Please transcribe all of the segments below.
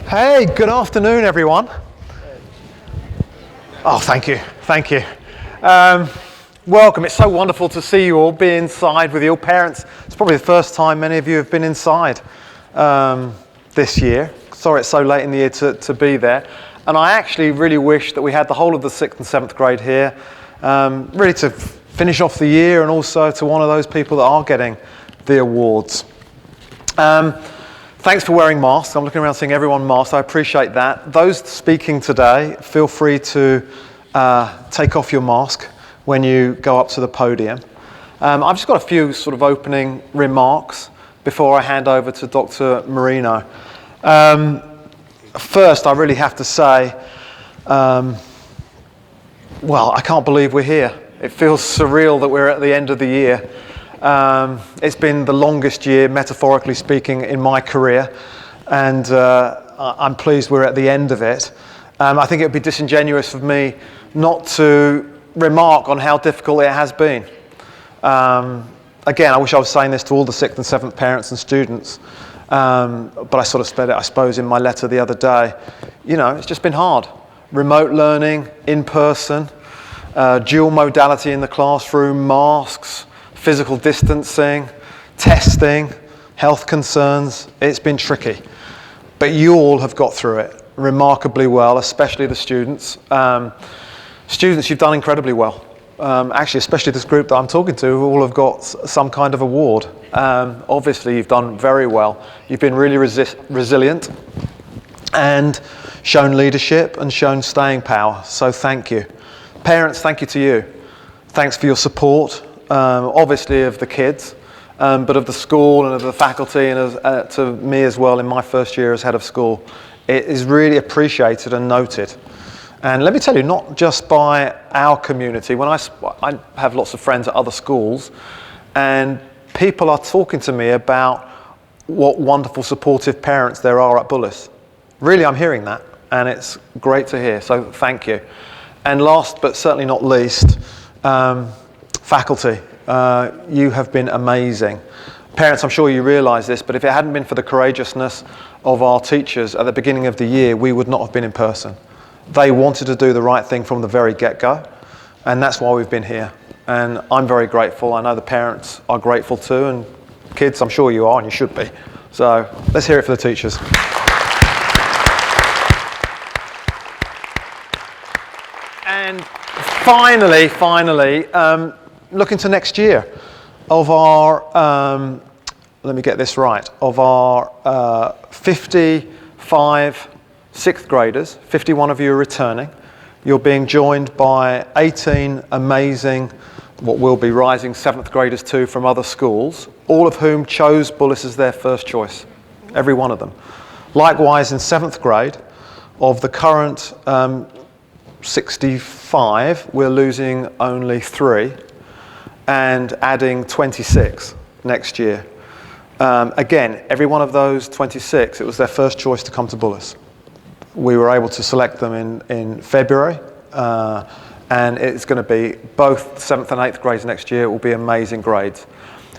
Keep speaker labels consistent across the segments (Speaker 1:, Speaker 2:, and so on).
Speaker 1: Hey, good afternoon, everyone. Oh, thank you. Welcome. It's so wonderful to see you all, be inside with your parents. It's probably the first time many of you have been inside this year. Sorry it's so late in the year to be there. And I actually really wish that we had the whole of the 6th and 7th grade here, really to finish off the year and also to honour those people that are getting the awards. Thanks for wearing masks. I'm looking around seeing everyone masked. I appreciate that. Those speaking today, feel free to take off your mask when you go up to the podium. I've just got a few sort of opening remarks before I hand over to Dr. Marino. First, I really have to say, well, I can't believe we're here. It feels surreal that we're at the end of the year. It's been the longest year, metaphorically speaking, in my career, and I'm pleased we're at the end of it. I think it would be disingenuous of me not to remark on how difficult it has been. Again, I wish I was saying this to all the 6th and 7th parents and students, but I sort of said it, I suppose, in my letter the other day. You know, it's just been hard. Remote learning, in person, dual modality in the classroom, masks, physical distancing, testing, health concerns. It's been tricky. But you all have got through it remarkably well, especially the students. Students, you've done incredibly well. Actually, especially this group that I'm talking to, who all have got some kind of award. Obviously, you've done very well. You've been really resilient and shown leadership and shown staying power. So thank you. Parents, thank you to you. Thanks for your support. Obviously of the kids, but of the school and of the faculty and to me as well in my first year as head of school. It is really appreciated and noted. And let me tell you, not just by our community. When I have lots of friends at other schools, and people are talking to me about what wonderful supportive parents there are at Bullis. Really, I'm hearing that, and it's great to hear, so thank you. And last but certainly not least, faculty, you have been amazing. Parents, I'm sure you realise this, but if it hadn't been for the courageousness of our teachers at the beginning of the year, we would not have been in person. They wanted to do the right thing from the very get-go, and that's why we've been here. And I'm very grateful. I know the parents are grateful too, and kids, I'm sure you are, and you should be. So let's hear it for the teachers. And finally, looking to next year, of our, let me get this right, of our 55 6th graders, 51 of you are returning. You're being joined by 18 amazing, what will be rising 7th graders too from other schools, all of whom chose Bullis as their first choice, every one of them. Likewise, in 7th grade, of the current 65, we're losing only 3 and adding 26 next year. Again, every one of those 26, it was their first choice to come to Bullis. We were able to select them in February, and it's going to be both 7th and 8th grades next year. It will be amazing grades.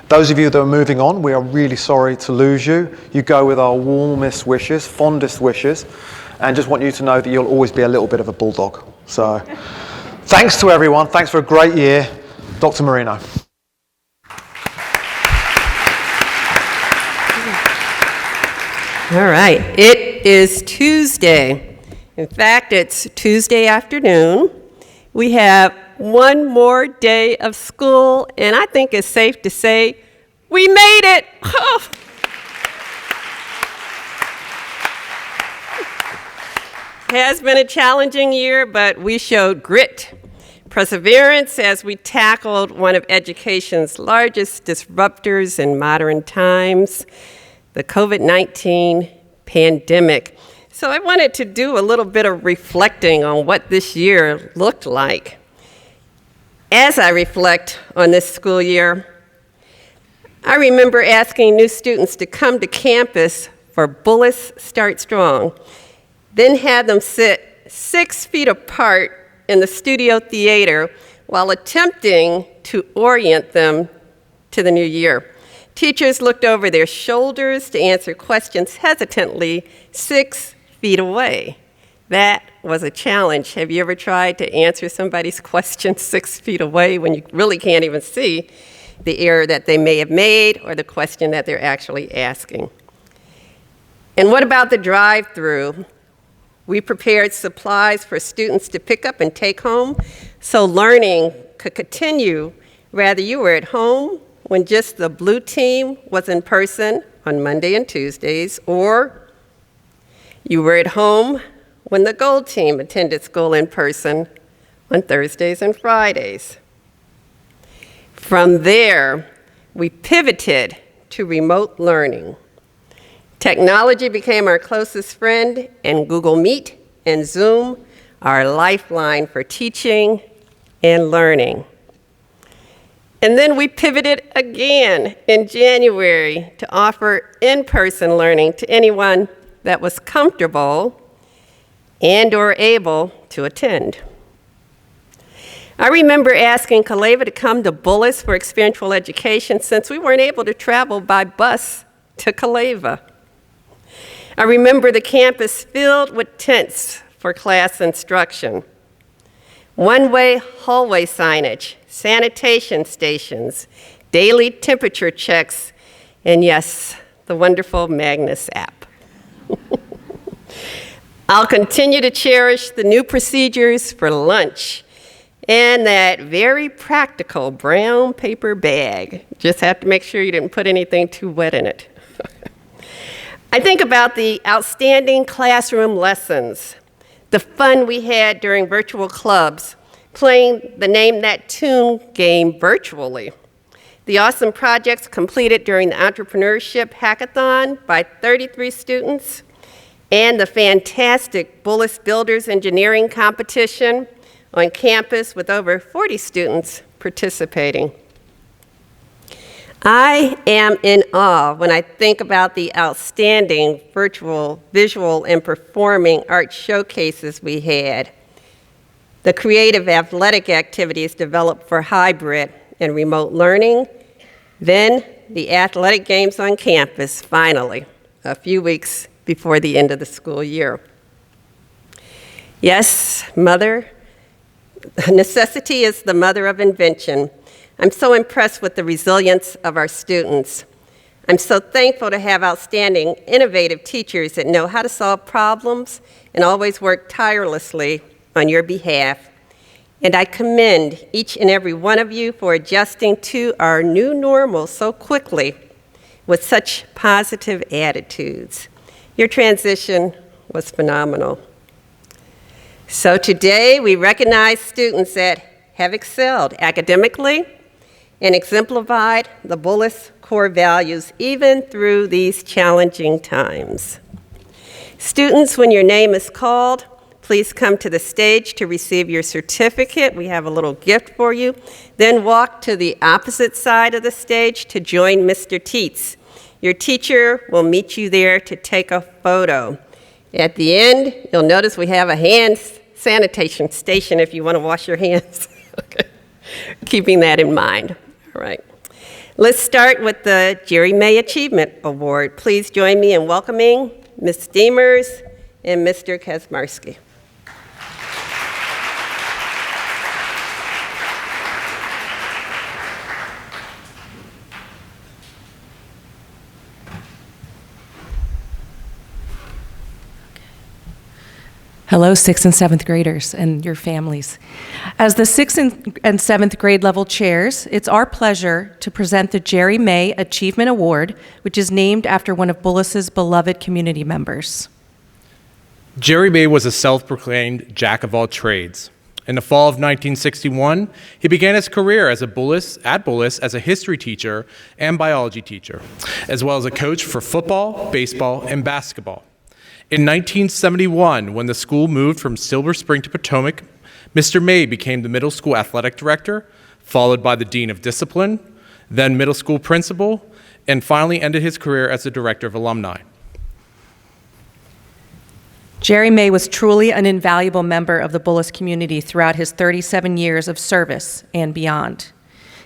Speaker 1: Those of you that are moving on, we are really sorry to lose you. You go with our warmest wishes, fondest wishes, and just want you to know that you'll always be a little bit of a bulldog. So thanks to everyone. Thanks for a great year. Dr. Marino.
Speaker 2: All right, it is Tuesday. In fact, it's Tuesday afternoon. We have one more day of school, and I think it's safe to say we made it. Oh. It has been a challenging year, but we showed grit, perseverance as we tackled one of education's largest disruptors in modern times, the COVID-19 pandemic. So I wanted to do a little bit of reflecting on what this year looked like. As I reflect on this school year, I remember asking new students to come to campus for Bullis Start Strong, then had them sit 6 feet apart in the studio theater while attempting to orient them to the new year. Teachers looked over their shoulders to answer questions hesitantly 6 feet away. That was a challenge. Have you ever tried to answer somebody's question 6 feet away when you really can't even see the error that they may have made or the question that they're actually asking? And what about the drive-through? We prepared supplies for students to pick up and take home so learning could continue whether you were at home when just the blue team was in person on Monday and Tuesdays, or you were at home when the gold team attended school in person on Thursdays and Fridays. From there, we pivoted to remote learning. Technology became our closest friend, and Google Meet and Zoom are our lifeline for teaching and learning. And then we pivoted again in January to offer in-person learning to anyone that was comfortable and or able to attend. I remember asking Calava to come to Bullis for experiential education since we weren't able to travel by bus to Calava. I remember the campus filled with tents for class instruction, one-way hallway signage, sanitation stations, daily temperature checks, and yes, the wonderful Magnus app. I'll continue to cherish the new procedures for lunch and that very practical brown paper bag. Just have to make sure you didn't put anything too wet in it. I think about the outstanding classroom lessons, the fun we had during virtual clubs, playing the Name That Tune game virtually, the awesome projects completed during the entrepreneurship hackathon by 33 students, and the fantastic Bullis Builders Engineering competition on campus with over 40 students participating. I am in awe when I think about the outstanding virtual, visual, and performing art showcases we had, the creative athletic activities developed for hybrid and remote learning, then the athletic games on campus, finally, a few weeks before the end of the school year. Yes, necessity is the mother of invention. I'm so impressed with the resilience of our students. I'm so thankful to have outstanding, innovative teachers that know how to solve problems and always work tirelessly on your behalf. And I commend each and every one of you for adjusting to our new normal so quickly with such positive attitudes. Your transition was phenomenal. So today we recognize students that have excelled academically and exemplified the Bullis core values even through these challenging times. Students, when your name is called, please come to the stage to receive your certificate. We have a little gift for you. Then walk to the opposite side of the stage to join Mr. Teets. Your teacher will meet you there to take a photo. At the end, you'll notice we have a hand sanitation station if you want to wash your hands. Okay. Keeping that in mind. All right. Let's start with the Jerry May Achievement Award. Please join me in welcoming Ms. Demers and Mr. Kazmarski.
Speaker 3: Hello, 6th and 7th graders and your families. As the 6th and 7th grade level chairs, it's our pleasure to present the Jerry May Achievement Award, which is named after one of Bullis's beloved community members.
Speaker 4: Jerry May was a self-proclaimed jack of all trades. In the fall of 1961, he began his career as at Bullis as a history teacher and biology teacher, as well as a coach for football, baseball, and basketball. In 1971, when the school moved from Silver Spring to Potomac, Mr. May became the middle school athletic director, followed by the dean of discipline, then middle school principal, and finally ended his career as the director of alumni.
Speaker 3: Jerry May was truly an invaluable member of the Bullis community throughout his 37 years of service and beyond.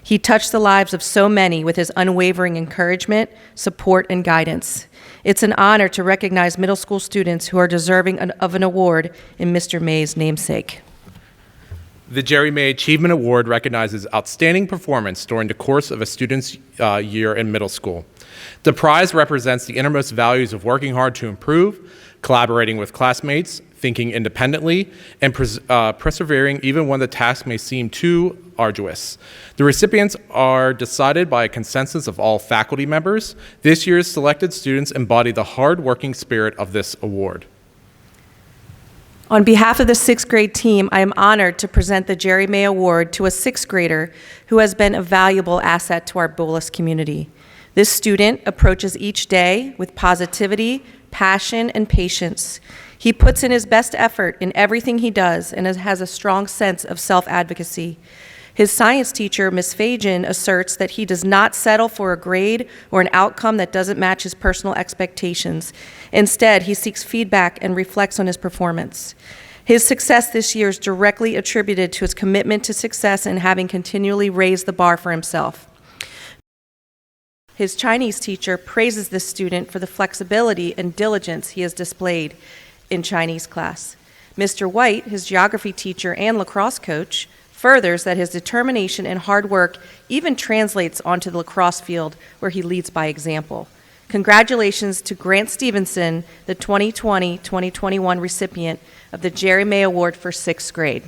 Speaker 3: He touched the lives of so many with his unwavering encouragement, support, and guidance. It's an honor to recognize middle school students who are deserving of an award in Mr. May's namesake.
Speaker 4: The Jerry May Achievement Award recognizes outstanding performance during the course of a student's year in middle school. The prize represents the innermost values of working hard to improve, collaborating with classmates, thinking independently, and persevering even when the task may seem too arduous. The recipients are decided by a consensus of all faculty members. This year's selected students embody the hard-working spirit of this award.
Speaker 3: On behalf of the sixth grade team, I am honored to present the Jerry May Award to a sixth grader who has been a valuable asset to our Bullis community. This student approaches each day with positivity, passion, and patience. He puts in his best effort in everything he does and has a strong sense of self-advocacy. His science teacher, Ms. Fajan, asserts that he does not settle for a grade or an outcome that doesn't match his personal expectations. Instead, he seeks feedback and reflects on his performance. His success this year is directly attributed to his commitment to success and having continually raised the bar for himself. His Chinese teacher praises this student for the flexibility and diligence he has displayed in Chinese class. Mr. White, his geography teacher and lacrosse coach, furthers that his determination and hard work even translates onto the lacrosse field where he leads by example. Congratulations to Grant Stevenson, the 2020-2021 recipient of the Jerry May Award for sixth grade.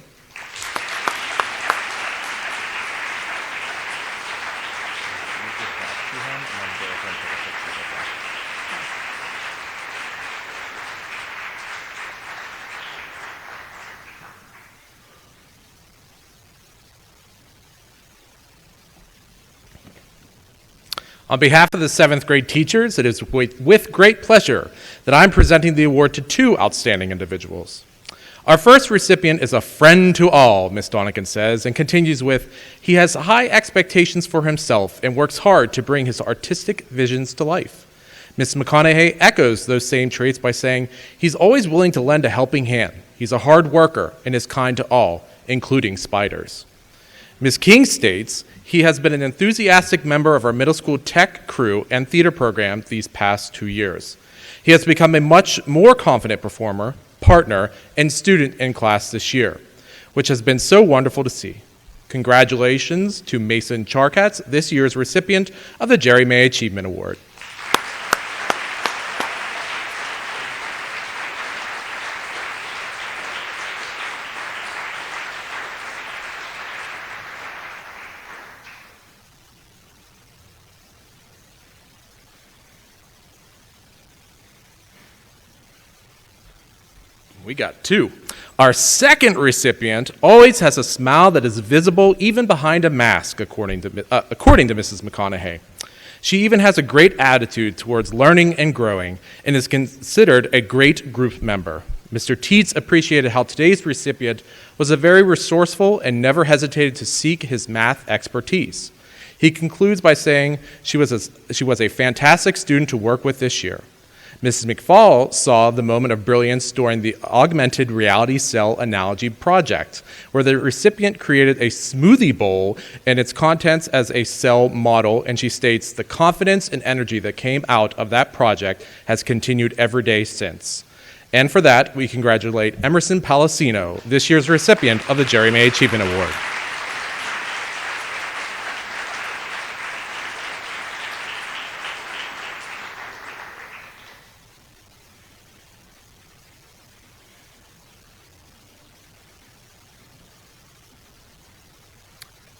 Speaker 4: On behalf of the seventh grade teachers, it is with great pleasure that I'm presenting the award to two outstanding individuals. Our first recipient is a friend to all, Ms. Donegan says, and continues with, he has high expectations for himself and works hard to bring his artistic visions to life. Ms. McConaughey echoes those same traits by saying, he's always willing to lend a helping hand. He's a hard worker and is kind to all, including spiders. Ms. King states, he has been an enthusiastic member of our middle school tech crew and theater program these past 2 years. He has become a much more confident performer, partner, and student in class this year, which has been so wonderful to see. Congratulations to Mason Charkatz, this year's recipient of the Jerry May Achievement Award. We got two. Our second recipient always has a smile that is visible even behind a mask, according to Mrs. McConaughey. She even has a great attitude towards learning and growing and is considered a great group member. Mr. Teets appreciated how today's recipient was a very resourceful and never hesitated to seek his math expertise. He concludes by saying she was a fantastic student to work with this year. Mrs. McFall saw the moment of brilliance during the augmented reality cell analogy project, where the recipient created a smoothie bowl and its contents as a cell model, and she states, the confidence and energy that came out of that project has continued every day since. And for that, we congratulate Emerson Palacino, this year's recipient of the Jerry May Achievement Award.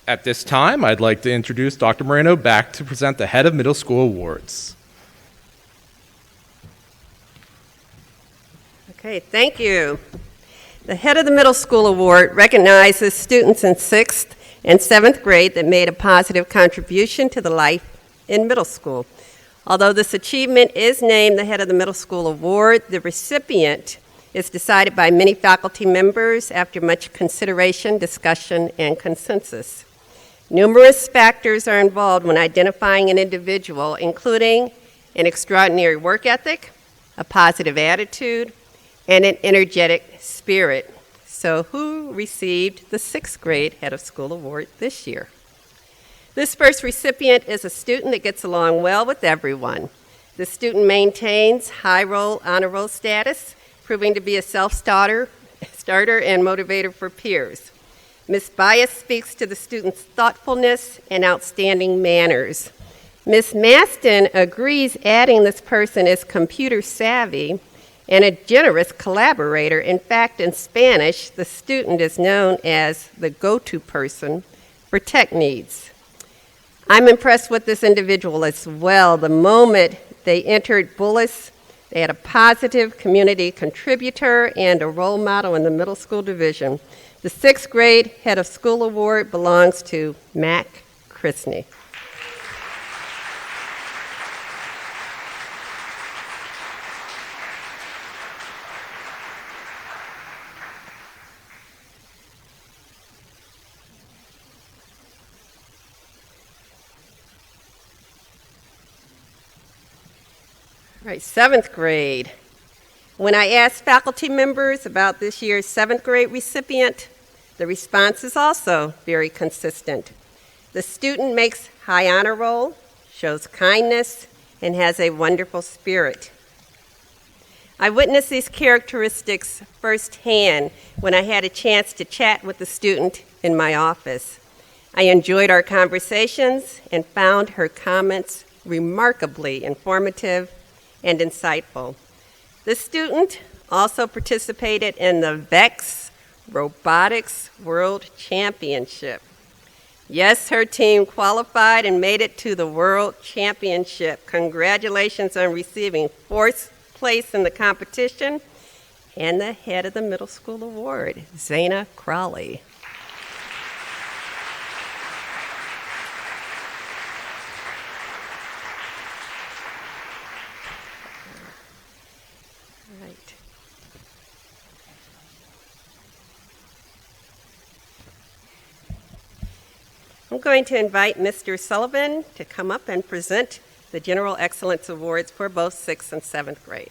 Speaker 4: At this time, I'd like to introduce Dr. Moreno back to present the Head of Middle School Awards.
Speaker 2: Okay, thank you. The Head of the Middle School Award recognizes students in 6th and 7th grade that made a positive contribution to the life in middle school. Although this achievement is named the Head of the Middle School Award, the recipient is decided by many faculty members after much consideration, discussion, and consensus. Numerous factors are involved when identifying an individual, including an extraordinary work ethic, a positive attitude, and an energetic spirit. So who received the 6th grade Head of School Award this year? This first recipient is a student that gets along well with everyone. The student maintains high roll, honor roll status, proving to be a self-starter and motivator for peers. Ms. Bias speaks to the student's thoughtfulness and outstanding manners. Ms. Maston agrees adding this person is computer savvy and a generous collaborator. In fact, in Spanish, the student is known as the go-to person for tech needs. I'm impressed with this individual as well. The moment they entered Bullis, they had a positive community contributor and a role model in the middle school division. The 6th grade head of school award belongs to Mac Chrisney. All right, 7th grade. When I asked faculty members about this year's 7th grade recipient, the response is also very consistent. The student makes high honor roll, shows kindness, and has a wonderful spirit. I witnessed these characteristics firsthand when I had a chance to chat with the student in my office. I enjoyed our conversations and found her comments remarkably informative and insightful. The student also participated in the VEX Robotics World Championship. Yes, her team qualified and made it to the World Championship. Congratulations on receiving 4th place in the competition and the head of the middle school award, Zana Crawley. I'm going to invite Mr. Sullivan to come up and present the General Excellence Awards for both 6th and 7th grade.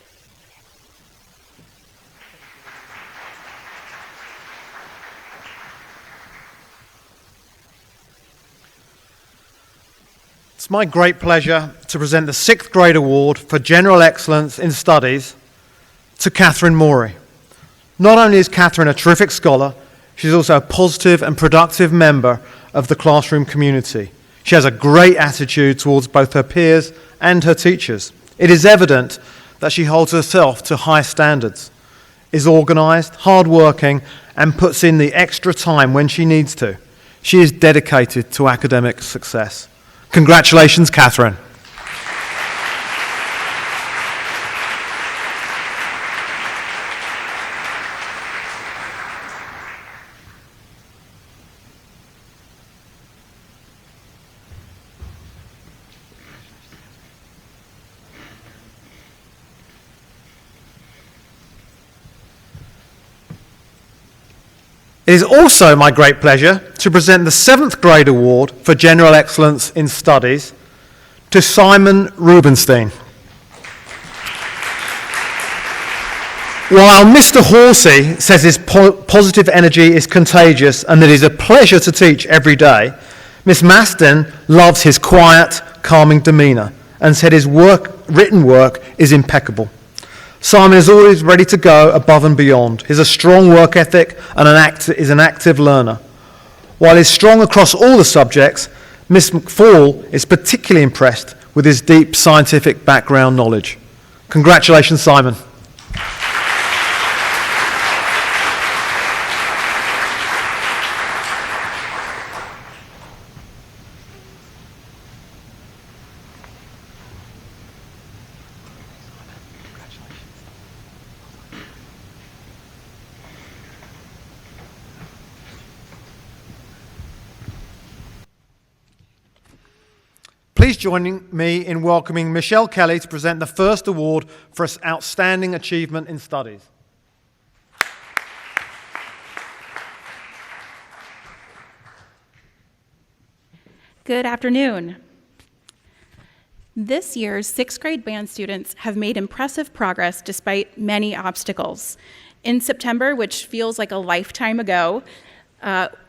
Speaker 1: It's my great pleasure to present the 6th grade award for General Excellence in Studies to Catherine Morey. Not only is Catherine a terrific scholar, she's also a positive and productive member of the classroom community. She has a great attitude towards both her peers and her teachers. It is evident that she holds herself to high standards, is organised, hard-working, and puts in the extra time when she needs to. She is dedicated to academic success. Congratulations, Catherine. It is also my great pleasure to present the 7th grade award for General Excellence in Studies to Simon Rubenstein. While Mr. Horsey says his positive energy is contagious and that it is a pleasure to teach every day, Miss Maston loves his quiet, calming demeanour and said his written work is impeccable. Simon is always ready to go above and beyond. He has a strong work ethic and is an active learner. While he's strong across all the subjects, Miss McFall is particularly impressed with his deep scientific background knowledge. Congratulations, Simon. Please join me in welcoming Michelle Kelly to present the first award for Outstanding Achievement in Studies.
Speaker 5: Good afternoon. This year's 6th grade band students have made impressive progress despite many obstacles. In September, which feels like a lifetime ago,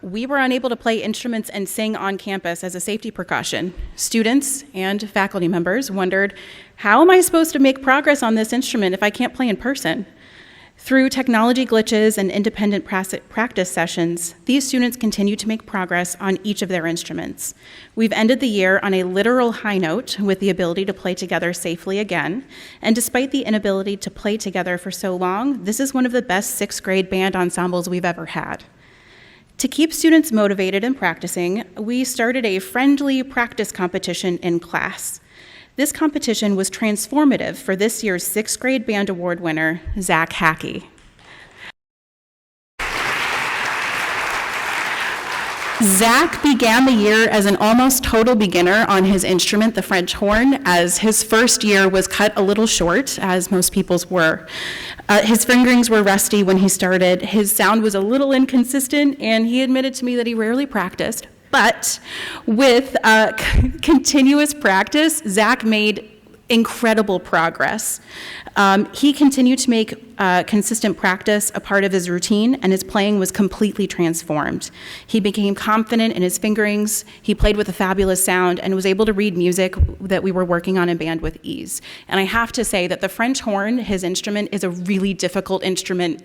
Speaker 5: we were unable to play instruments and sing on campus as a safety precaution. Students and faculty members wondered, how am I supposed to make progress on this instrument if I can't play in person? Through technology glitches and independent practice sessions, these students continue to make progress on each of their instruments. We've ended the year on a literal high note with the ability to play together safely again, and despite the inability to play together for so long, this is one of the best sixth grade band ensembles we've ever had. To keep students motivated and practicing, we started a friendly practice competition in class. This competition was transformative for this year's sixth grade band award winner, Zach Hackey. Zach began the year as an almost total beginner on his instrument, the French horn, as his first year was cut a little short, as most people's were. His fingerings were rusty when he started, his sound was a little inconsistent, and he admitted to me that he rarely practiced. But with continuous practice, Zach made incredible progress. He continued to make consistent practice a part of his routine, and his playing was completely transformed. He became confident in his fingerings, he played with a fabulous sound, and was able to read music that we were working on in band with ease. And I have to say that the French horn, his instrument, is a really difficult instrument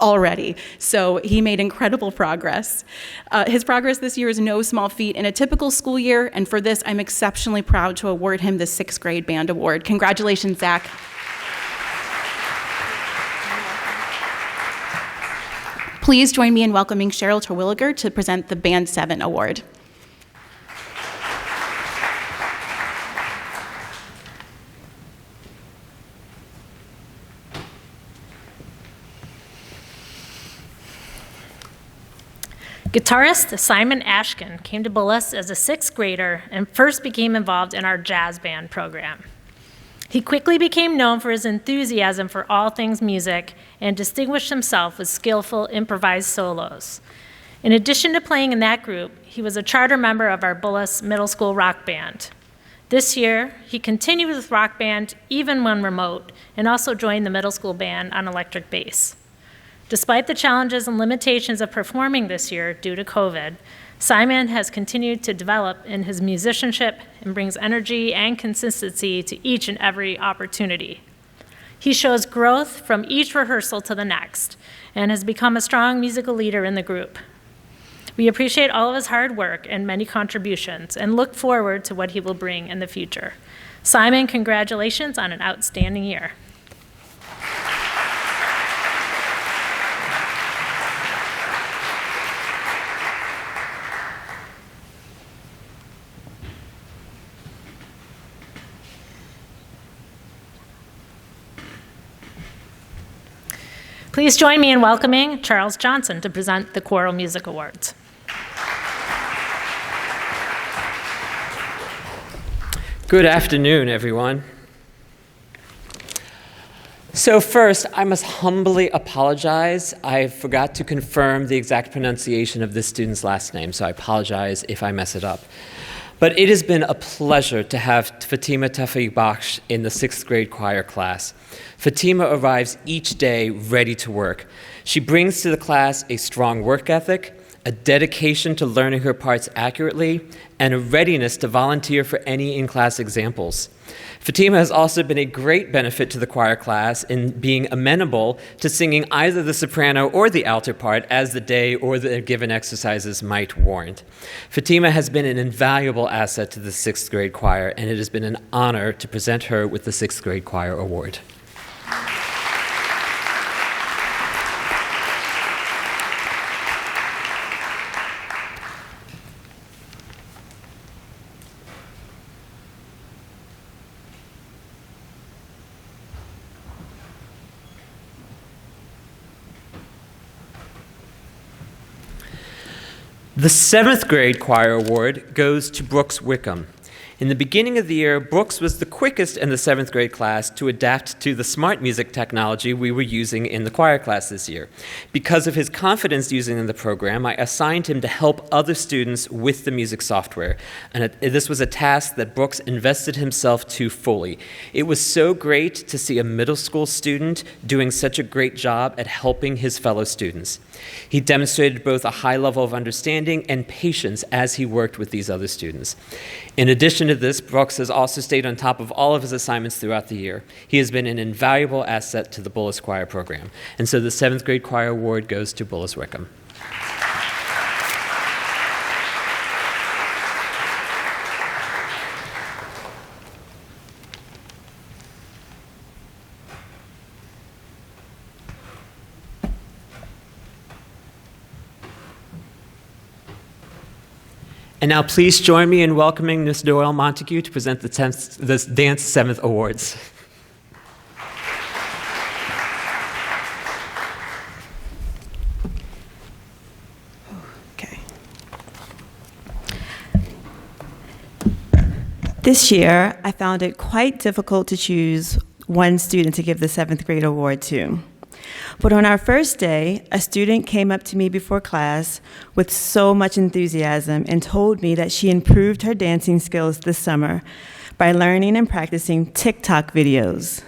Speaker 5: already, so he made incredible progress. His progress this year is no small feat in a typical school year, and for this, I'm exceptionally proud to award him the sixth grade band award. Congratulations, Zach. Please join me in welcoming Cheryl Terwilliger to present the Band 7 award.
Speaker 6: Guitarist Simon Ashkin came to Bullis as a sixth grader and first became involved in our jazz band program. He quickly became known for his enthusiasm for all things music and distinguished himself with skillful improvised solos. In addition to playing in that group, he was a charter member of our Bullis Middle School rock band. This year, he continued with rock band even when remote and also joined the middle school band on electric bass. Despite the challenges and limitations of performing this year due to COVID, Simon has continued to develop in his musicianship and brings energy and consistency to each and every opportunity. He shows growth from each rehearsal to the next and has become a strong musical leader in the group. We appreciate all of his hard work and many contributions and look forward to what he will bring in the future. Simon, congratulations on an outstanding year. Please join me in welcoming Charles Johnson to present the Choral Music Awards.
Speaker 7: Good afternoon, everyone. So first, I must humbly apologize. I forgot to confirm the exact pronunciation of this student's last name, so I apologize if I mess it up. But it has been a pleasure to have Fatima Tafai-Bakhsh in the sixth grade choir class. Fatima arrives each day ready to work. She brings to the class a strong work ethic, a dedication to learning her parts accurately, and a readiness to volunteer for any in-class examples. Fatima has also been a great benefit to the choir class in being amenable to singing either the soprano or the alto part as the day or the given exercises might warrant. Fatima has been an invaluable asset to the sixth grade choir, and it has been an honor to present her with the sixth grade choir award. The seventh grade choir award goes to Brooks Wickham. In the beginning of the year, Brooks was the quickest in the 7th grade class to adapt to the smart music technology we were using in the choir class this year. Because of his confidence using the program, I assigned him to help other students with the music software. And this was a task that Brooks invested himself to fully. It was so great to see a middle school student doing such a great job at helping his fellow students. He demonstrated both a high level of understanding and patience as he worked with these other students. In addition to this, Brooks has also stayed on top of all of his assignments throughout the year. He has been an invaluable asset to the Bullis Choir program. And so the 7th grade choir award goes to Bullis Wickham. And now please join me in welcoming Ms. Doyle Montague to present the Dance 7th Awards.
Speaker 8: Okay. This year, I found it quite difficult to choose one student to give the 7th grade award to. But on our first day, a student came up to me before class with so much enthusiasm and told me that she improved her dancing skills this summer by learning and practicing TikTok videos.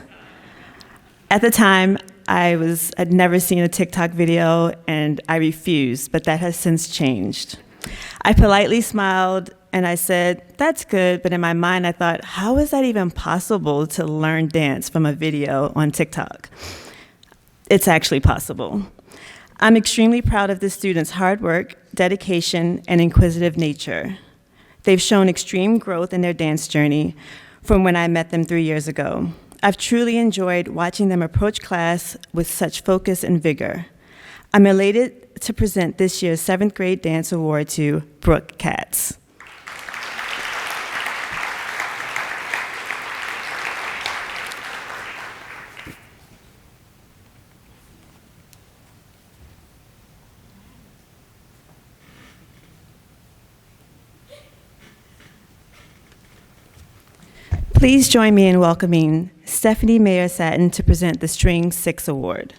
Speaker 8: At the time, I'd never seen a TikTok video and I refused, but that has since changed. I politely smiled and I said, "That's good," but in my mind I thought, how is that even possible to learn dance from a video on TikTok? It's actually possible. I'm extremely proud of the students' hard work, dedication, and inquisitive nature. They've shown extreme growth in their dance journey from when I met them 3 years ago. I've truly enjoyed watching them approach class with such focus and vigor. I'm elated to present this year's 7th grade dance award to Brooke Katz. Please join me in welcoming Stephanie Mayer-Satin to present the String 6 Award.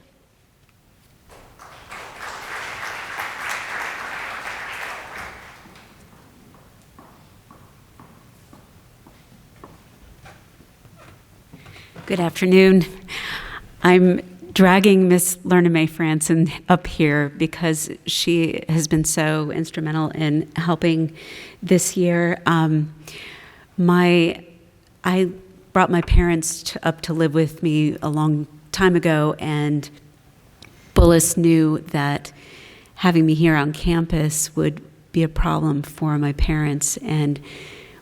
Speaker 9: Good afternoon. I'm dragging Miss Lerna Mae Franson up here because she has been so instrumental in helping this year. I brought my parents up to live with me a long time ago, and Bullis knew that having me here on campus would be a problem for my parents. And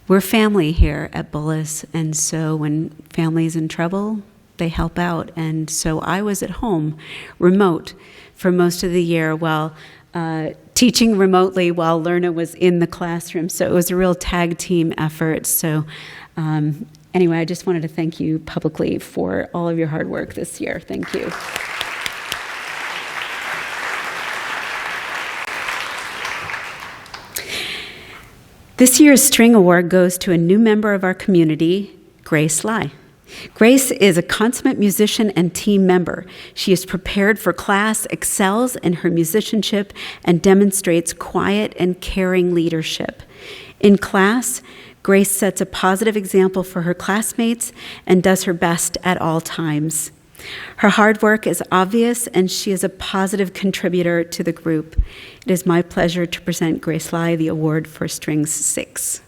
Speaker 9: we're family here at Bullis, and so when family's in trouble, they help out. And so I was at home, remote, for most of the year while teaching remotely while Lerna was in the classroom. So it was a real tag team effort. So anyway, I just wanted to thank you publicly for all of your hard work this year. Thank you. This year's String Award goes to a new member of our community, Grace Lai. Grace is a consummate musician and team member. She is prepared for class, excels in her musicianship, and demonstrates quiet and caring leadership. In class, Grace sets a positive example for her classmates and does her best at all times. Her hard work is obvious, and she is a positive contributor to the group. It is my pleasure to present Grace Lai the award for Strings 6.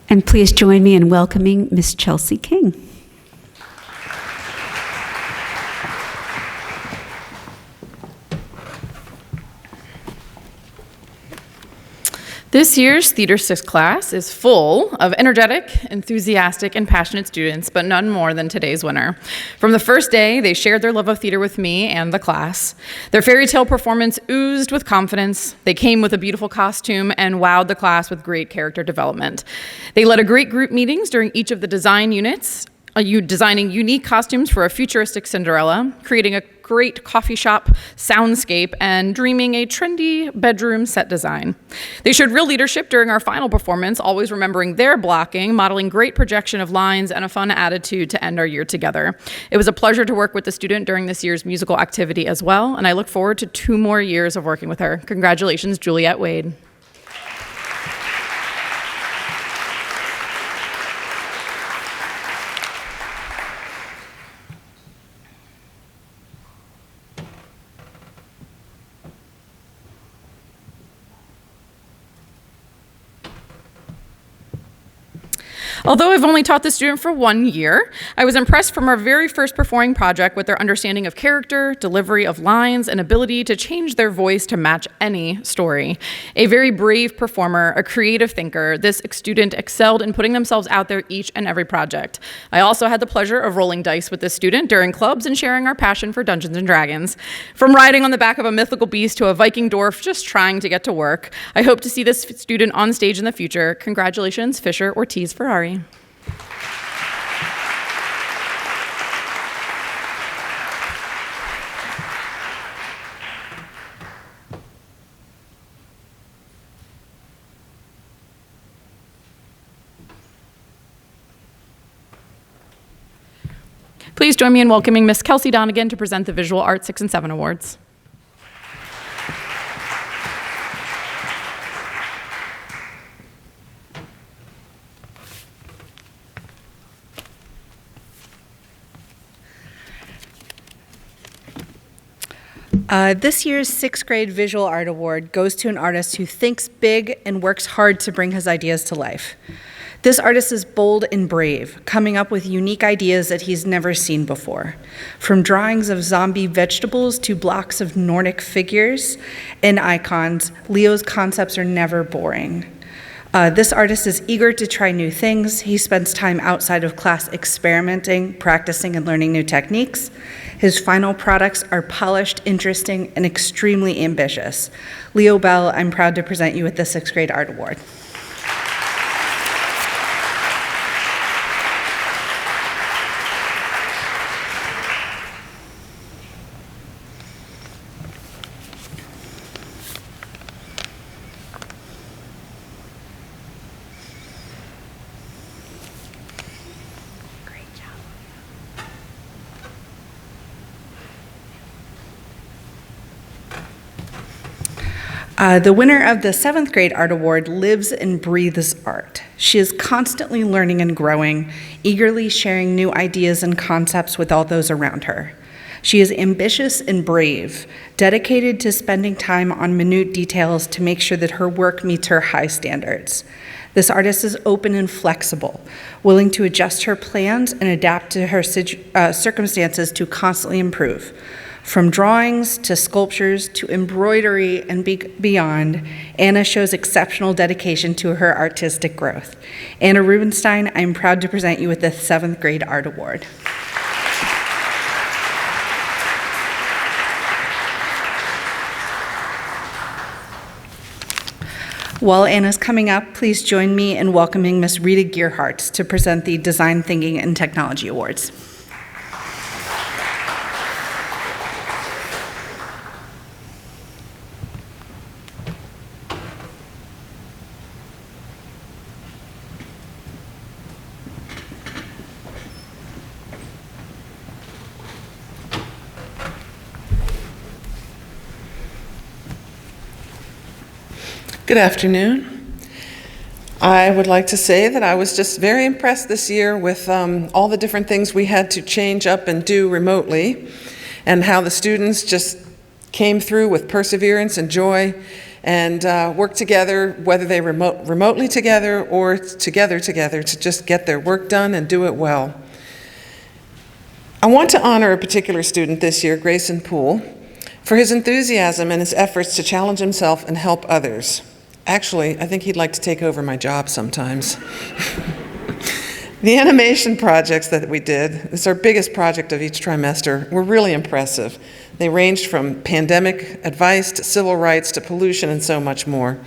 Speaker 9: And please join me in welcoming Miss Chelsea King.
Speaker 10: This year's Theater 6 class is full of energetic, enthusiastic, and passionate students, but none more than today's winner. From the first day, they shared their love of theater with me and the class. Their fairy tale performance oozed with confidence. They came with a beautiful costume and wowed the class with great character development. They led a great group meetings during each of the design units, designing unique costumes for a futuristic Cinderella, creating a great coffee shop soundscape, and dreaming a trendy bedroom set design. They showed real leadership during our final performance, always remembering their blocking, modeling great projection of lines, and a fun attitude to end our year together. It was a pleasure to work with the student during this year's musical activity as well, and I look forward to 2 more years of working with her. Congratulations, Juliet Wade. Although I've only taught the student for 1 year, I was impressed from our very first performing project with their understanding of character, delivery of lines, and ability to change their voice to match any story. A very brave performer, a creative thinker, this student excelled in putting themselves out there each and every project. I also had the pleasure of rolling dice with this student during clubs and sharing our passion for Dungeons & Dragons. From riding on the back of a mythical beast to a Viking dwarf just trying to get to work, I hope to see this student on stage in the future. Congratulations, Fisher Ortiz Ferrari. Please join me in welcoming Miss Kelsey Donegan to present the Visual Arts 6 and 7 Awards.
Speaker 11: This year's 6th grade Visual Art Award goes to an artist who thinks big and works hard to bring his ideas to life. This artist is bold and brave, coming up with unique ideas that he's never seen before. From drawings of zombie vegetables to blocks of Nordic figures and icons, Leo's concepts are never boring. This artist is eager to try new things. He spends time outside of class experimenting, practicing, and learning new techniques. His final products are polished, interesting, and extremely ambitious. Leo Bell, I'm proud to present you with the 6th grade Art Award. The winner of the 7th grade Art Award lives and breathes art. She is constantly learning and growing, eagerly sharing new ideas and concepts with all those around her. She is ambitious and brave, dedicated to spending time on minute details to make sure that her work meets her high standards. This artist is open and flexible, willing to adjust her plans and adapt to her circumstances to constantly improve. From drawings to sculptures to embroidery and beyond, Anna shows exceptional dedication to her artistic growth. Anna Rubenstein, I'm proud to present you with the 7th grade Art Award. While Anna's coming up, please join me in welcoming Miss Rita Gearhart to present the Design Thinking and Technology Awards.
Speaker 12: Good afternoon. I would like to say that I was just very impressed this year with all the different things we had to change up and do remotely, and how the students just came through with perseverance and joy and worked together, whether they were remotely together or together to just get their work done and do it well. I want to honor a particular student this year, Grayson Poole, for his enthusiasm and his efforts to challenge himself and help others. Actually, I think he'd like to take over my job sometimes. The animation projects that we did, it's our biggest project of each trimester, were really impressive. They ranged from pandemic advice to civil rights to pollution and so much more.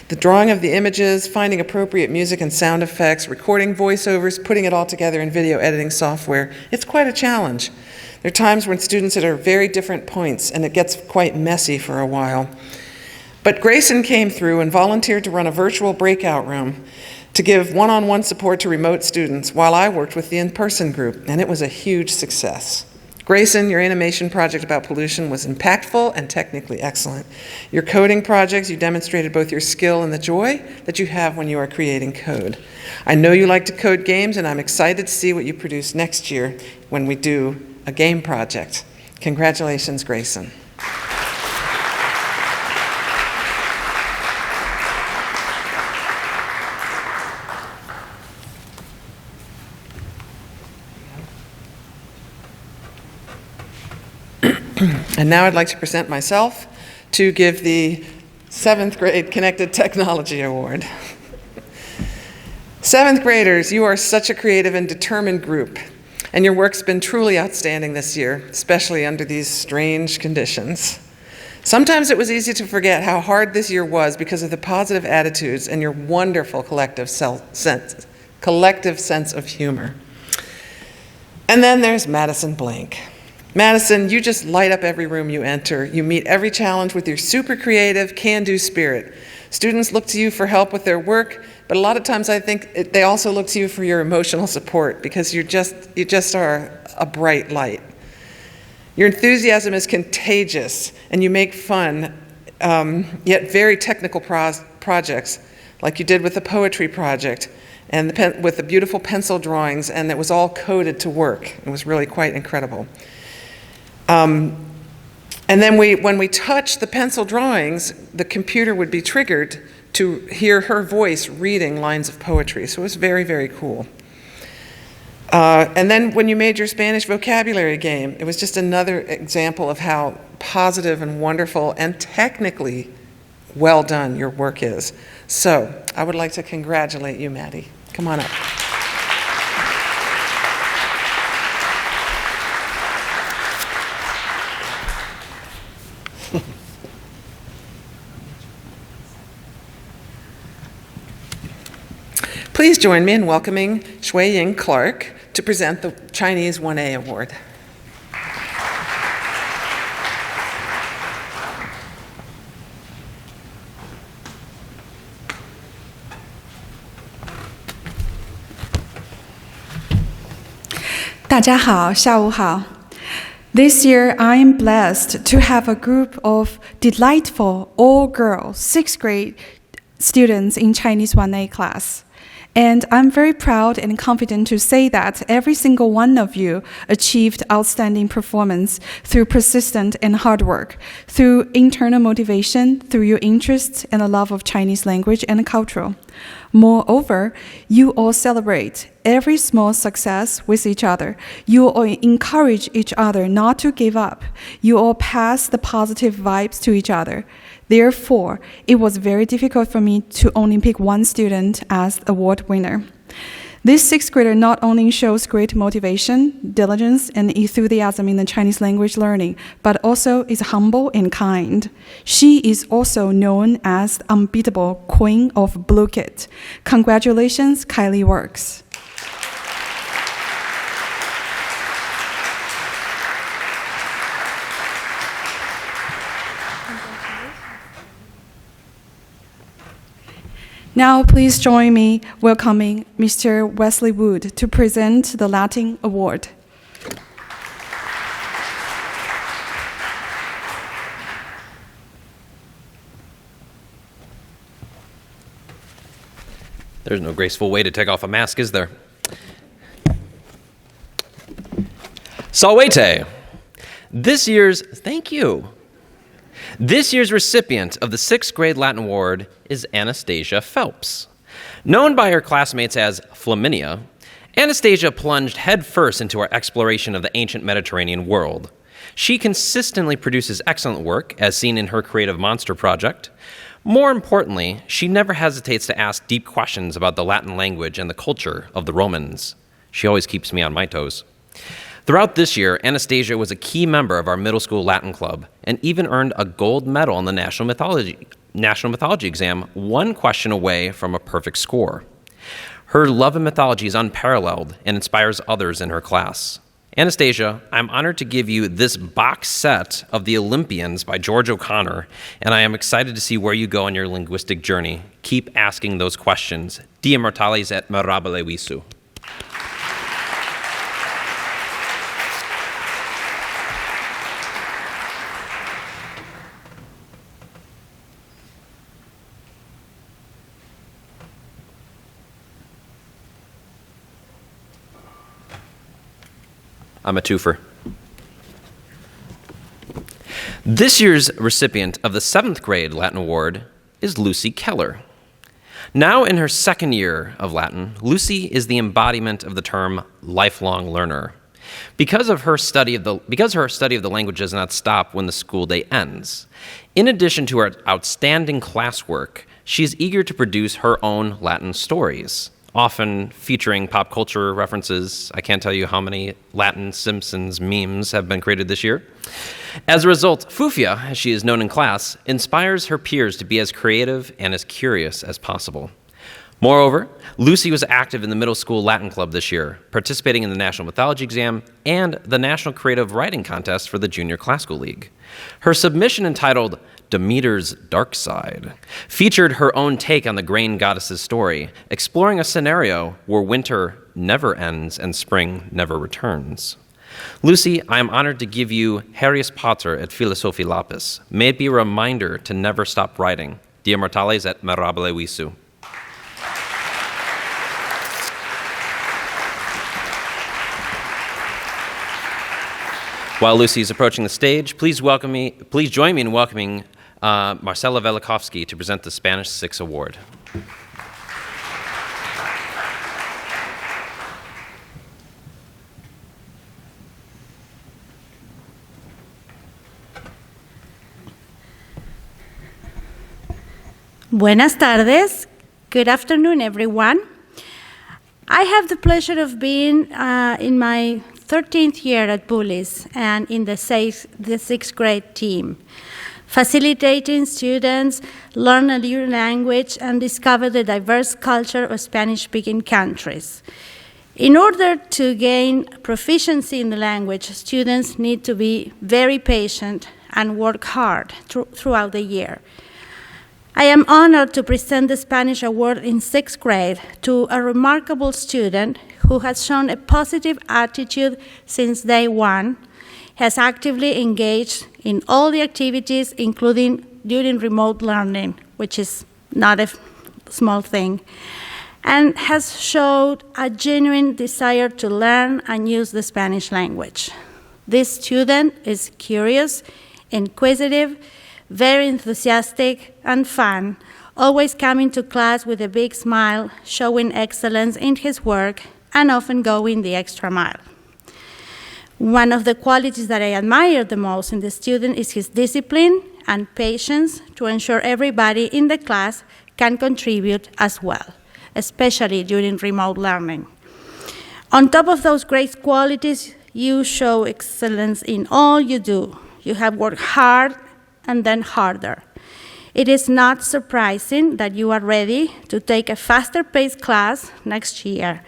Speaker 12: The drawing of the images, finding appropriate music and sound effects, recording voiceovers, putting it all together in video editing software, it's quite a challenge. There are times when students are at very different points and it gets quite messy for a while. But Grayson came through and volunteered to run a virtual breakout room to give one-on-one support to remote students while I worked with the in-person group, and it was a huge success. Grayson, your animation project about pollution was impactful and technically excellent. Your coding projects, you demonstrated both your skill and the joy that you have when you are creating code. I know you like to code games, and I'm excited to see what you produce next year when we do a game project. Congratulations, Grayson. And now I'd like to present myself to give the 7th grade Connected Technology Award. 7th graders, you are such a creative and determined group, and your work's been truly outstanding this year, especially under these strange conditions. Sometimes it was easy to forget how hard this year was because of the positive attitudes and your wonderful collective sense of humor. And then there's Madison Blank. Madison, you just light up every room you enter. You meet every challenge with your super creative, can-do spirit. Students look to you for help with their work, but a lot of times I think they also look to you for your emotional support because you just are a bright light. Your enthusiasm is contagious, and you make fun, yet very technical projects, like you did with the poetry project, and with the beautiful pencil drawings, and it was all coded to work. It was really quite incredible. And then when we touched the pencil drawings, the computer would be triggered to hear her voice reading lines of poetry. So it was very, very cool. And then when you made your Spanish vocabulary game, it was just another example of how positive and wonderful and technically well done your work is. So I would like to congratulate you, Maddie. Come on up. Please join me in welcoming Shui-Ying Clark to present the Chinese 1A Award.
Speaker 13: This year, I am blessed to have a group of delightful all-girl 6th grade students in Chinese 1A class. And I'm very proud and confident to say that every single one of you achieved outstanding performance through persistent and hard work, through internal motivation, through your interests and a love of Chinese language and culture. Moreover, you all celebrate every small success with each other. You all encourage each other not to give up. You all pass the positive vibes to each other. Therefore, it was very difficult for me to only pick one student as award winner. This 6th grader not only shows great motivation, diligence, and enthusiasm in the Chinese language learning, but also is humble and kind. She is also known as the unbeatable Queen of Blue Kit. Congratulations, Kylie Works. Now, please join me welcoming Mr. Wesley Wood to present the Latin Award.
Speaker 14: There's no graceful way to take off a mask, is there? Salwete. Thank you. This year's recipient of the 6th grade Latin Award is Anastasia Phelps. Known by her classmates as Flaminia, Anastasia plunged headfirst into our exploration of the ancient Mediterranean world. She consistently produces excellent work, as seen in her Creative Monster project, More importantly, she never hesitates to ask deep questions about the Latin language and the culture of the Romans. She always keeps me on my toes. Throughout this year, Anastasia was a key member of our middle school Latin club and even earned a gold medal in the National Mythology exam, one question away from a perfect score. Her love of mythology is unparalleled and inspires others in her class. Anastasia, I'm honored to give you this box set of The Olympians by George O'Connor, and I am excited to see where you go on your linguistic journey. Keep asking those questions. Die Immortales et Mirabile Visu. I'm a twofer. This year's recipient of the 7th grade Latin Award is Lucy Keller. Now in her second year of Latin, Lucy is the embodiment of the term lifelong learner. Because her study of the language does not stop when the school day ends. In addition to her outstanding classwork, she is eager to produce her own Latin stories, often featuring pop culture references. I can't tell you how many Latin Simpsons memes have been created this year. As a result, Fufia, as she is known in class, inspires her peers to be as creative and as curious as possible. Moreover, Lucy was active in the middle school Latin club this year, participating in the National Mythology exam and the National Creative Writing Contest for the Junior Classical League. Her submission entitled Demeter's Dark Side featured her own take on the grain goddess's story, exploring a scenario where winter never ends and spring never returns. Lucy, I am honored to give you Harrius Potter et Philosophi Lapis. May it be a reminder to never stop writing. Die Immortales et Mirabile Visu. While Lucy is approaching the stage, please join me in welcoming Marcela Velikovsky to present the Spanish 6 Award.
Speaker 15: Buenas tardes. Good afternoon, everyone. I have the pleasure of being in my 13th year at Bullis and in the sixth grade team, facilitating students learn a new language and discover the diverse culture of Spanish-speaking countries. In order to gain proficiency in the language, students need to be very patient and work hard throughout the year. I am honored to present the Spanish Award in 6th grade to a remarkable student who has shown a positive attitude since day one, has actively engaged in all the activities, including during remote learning, which is not a small thing, and has showed a genuine desire to learn and use the Spanish language. This student is curious, inquisitive, very enthusiastic and fun, always coming to class with a big smile, showing excellence in his work, and often going the extra mile. One of the qualities that I admire the most in the student is his discipline and patience to ensure everybody in the class can contribute as well, especially during remote learning. On top of those great qualities, you show excellence in all you do. You have worked hard and then harder. It is not surprising that you are ready to take a faster-paced class next year.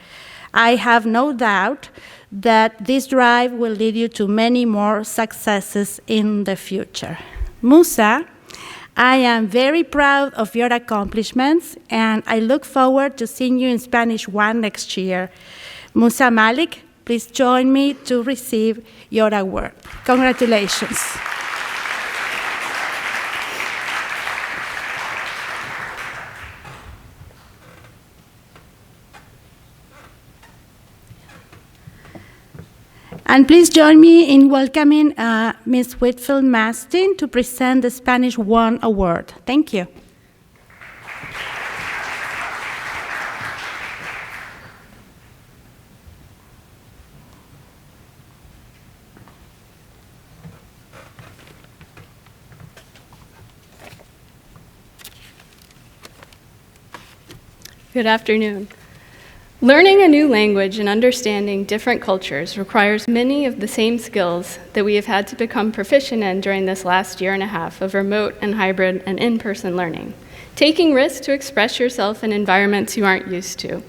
Speaker 15: I have no doubt that this drive will lead you to many more successes in the future. Musa, I am very proud of your accomplishments, and I look forward to seeing you in Spanish 1 next year. Musa Malik, please join me to receive your award. Congratulations. And please join me in welcoming Ms. Whitfield Mastin to present the Spanish 1 Award. Thank you.
Speaker 16: Good afternoon. Learning a new language and understanding different cultures requires many of the same skills that we have had to become proficient in during this last year and a half of remote and hybrid and in-person learning. Taking risks to express yourself in environments you aren't used to.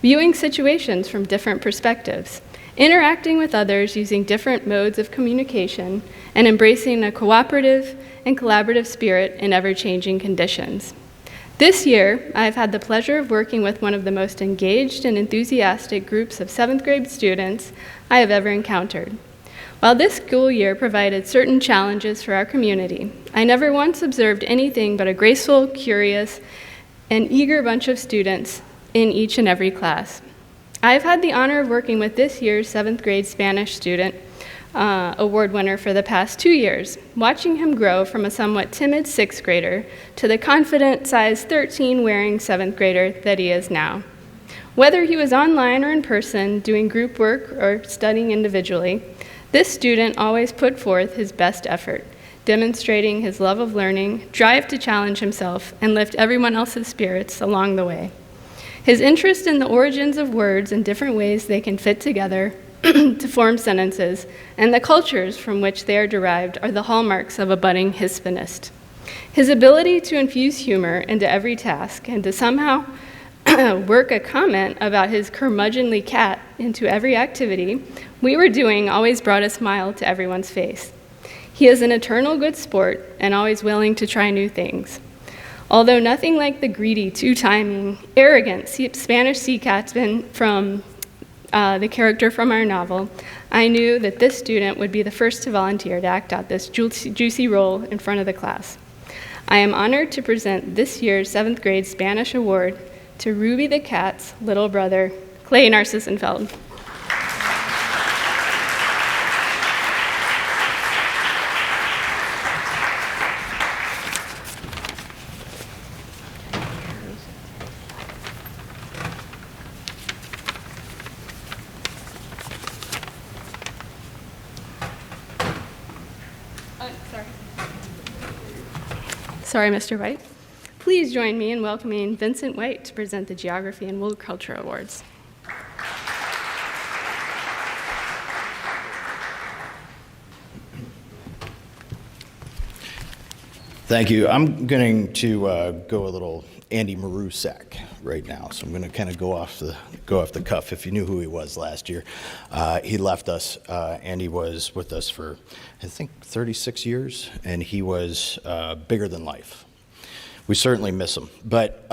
Speaker 16: Viewing situations from different perspectives. Interacting with others using different modes of communication, and embracing a cooperative and collaborative spirit in ever-changing conditions. This year, I've had the pleasure of working with one of the most engaged and enthusiastic groups of 7th grade students I have ever encountered. While this school year provided certain challenges for our community, I never once observed anything but a graceful, curious, and eager bunch of students in each and every class. I've had the honor of working with this year's 7th grade Spanish student award winner for the past 2 years, watching him grow from a somewhat timid 6th grader to the confident size 13 wearing 7th grader that he is now. Whether he was online or in person, doing group work or studying individually, this student always put forth his best effort, demonstrating his love of learning, drive to challenge himself, and lift everyone else's spirits along the way. His interest in the origins of words and different ways they can fit together to form sentences, and the cultures from which they are derived are the hallmarks of a budding Hispanist. His ability to infuse humor into every task and to somehow work a comment about his curmudgeonly cat into every activity we were doing always brought a smile to everyone's face. He is an eternal good sport and always willing to try new things. Although nothing like the greedy, two-timing, arrogant Spanish sea captain from the character from our novel, I knew that this student would be the first to volunteer to act out this juicy role in front of the class. I am honored to present this year's 7th grade Spanish award to Ruby the Cat's little brother, Clay Narsissenfeld. Sorry, Mr. White. Please join me in welcoming Vincent White to present the Geography and World Culture Awards.
Speaker 17: Thank you. I'm going to go a little Andy Marusak right now, so I'm going to kind of go off the cuff. If you knew who he was last year, he left us. Andy was with us for, I think, 36 years, and he was bigger than life. We certainly miss him. But